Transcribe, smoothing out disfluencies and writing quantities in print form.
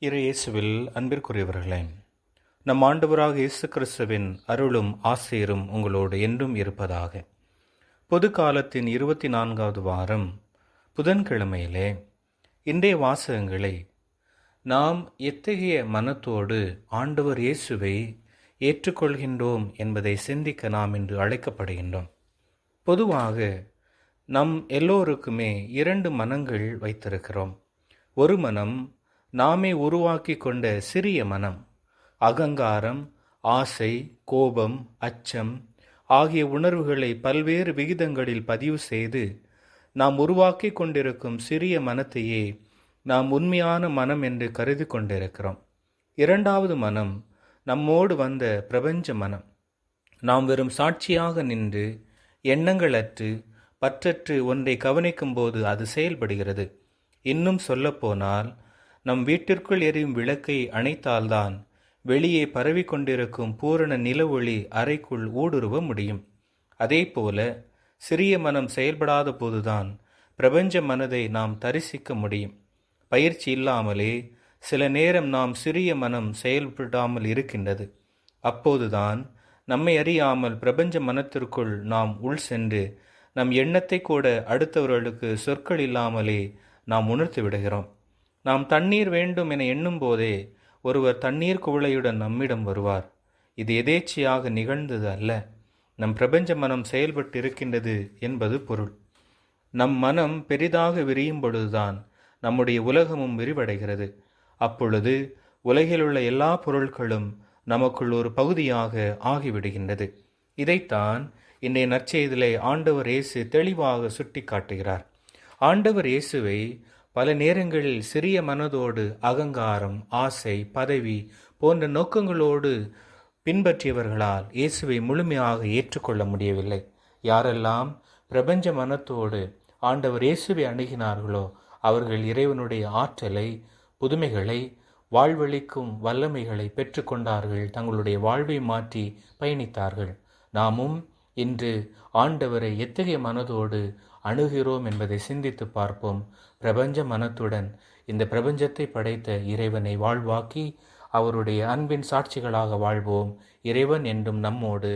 இறை இயேசுவில் அன்பிற்குரியவர்களே, நம் ஆண்டவராக இயேசு கிறிஸ்துவின் அருளும் ஆசீரும் உங்களோடு என்றும் இருப்பதாக. பொது காலத்தின் 24வது வாரம் புதன்கிழமையிலே இன்றைய வாசகங்களை நாம் எத்தகைய மனத்தோடு ஆண்டவர் இயேசுவை ஏற்றுக்கொள்கின்றோம் என்பதை சிந்திக்க நாம் இன்று அழைக்கப்படுகின்றோம். பொதுவாக நம் எல்லோருக்குமே 2 மனங்கள் வைத்திருக்கிறோம். ஒரு மனம் நாமே உருவாக்கி கொண்ட சிறிய மனம், அகங்காரம், ஆசை, கோபம், அச்சம் ஆகிய உணர்வுகளை பல்வேறு விகிதங்களில் பதிவு செய்து நாம் உருவாக்கி கொண்டிருக்கும் சிறிய மனத்தையே நாம் உண்மையான மனம் என்று கருதி கொண்டிருக்கிறோம். 2வது மனம் நம்மோடு வந்த பிரபஞ்ச மனம். நாம் வெறும் சாட்சியாக நின்று எண்ணங்களற்று பற்றற்று ஒன்றை கவனிக்கும் போது அது செயல்படுகிறது. இன்னும் சொல்லப்போனால், நம் வீட்டிற்குள் எரியும் விளக்கை அணைத்தால்தான் வெளியே பரவிக்கொண்டிருக்கும் பூரண நில ஒளி அறைக்குள் ஊடுருவ முடியும். அதே போல சிறிய மனம் செயல்படாத போதுதான் பிரபஞ்ச மனதை நாம் தரிசிக்க முடியும். பயிற்சி இல்லாமலே சில நேரம் நாம் சிறிய மனம் செயல்படாமல் இருக்கின்றது. அப்போதுதான் நம்மை அறியாமல் பிரபஞ்ச மனத்திற்குள் நாம் உள் சென்று நம் எண்ணத்தை கூட அடுத்தவர்களுக்கு சொற்கள் இல்லாமலே நாம் உணர்த்து விடுகிறோம். நாம் தண்ணீர் வேண்டும் என எண்ணும் போதே ஒருவர் தண்ணீர் குவளையுடன் நம்மிடம் வருவார். இது எதேச்சையாக நிகழ்ந்தது அல்ல, நம் பிரபஞ்ச மனம் செயல்பட்டு இருக்கின்றது என்பது பொருள். நம் மனம் பெரிதாக விரியும் பொழுதுதான் நம்முடைய உலகமும் விரிவடைகிறது. அப்பொழுது உலகிலுள்ள எல்லா பொருட்களும் நமக்குள் ஒரு பகுதியாக ஆகிவிடுகின்றது. இதைத்தான் இன்றைய நற்செய்தியிலே ஆண்டவர் இயேசு தெளிவாக சுட்டி காட்டுகிறார். ஆண்டவர் இயேசுவை பல நேரங்களில் சிறிய மனதோடு அகங்காரம், ஆசை, பதவி போன்ற நோக்கங்களோடு பின்பற்றியவர்களால் இயேசுவை முழுமையாக ஏற்றுக்கொள்ள முடியவில்லை. யாரெல்லாம் பிரபஞ்ச மனத்தோடு ஆண்டவர் இயேசுவை அணுகினார்களோ அவர்கள் இறைவனுடைய ஆற்றலை, புதுமைகளை, வாழ்வளிக்கும் வல்லமைகளை பெற்றுக்கொண்டார்கள். தங்களுடைய வாழ்வை மாற்றி பயணித்தார்கள். நாமும் இன்று ஆண்டவரை எத்தகைய மனதோடு அணுகிறோம் என்பதை சிந்தித்து பார்ப்போம். பிரபஞ்ச மனத்துடன் இந்த பிரபஞ்சத்தை படைத்த இறைவனை வாழ்வாக்கி அவருடைய அன்பின் சாட்சிகளாக வாழ்வோம். இறைவன் என்றும் நம்மோடு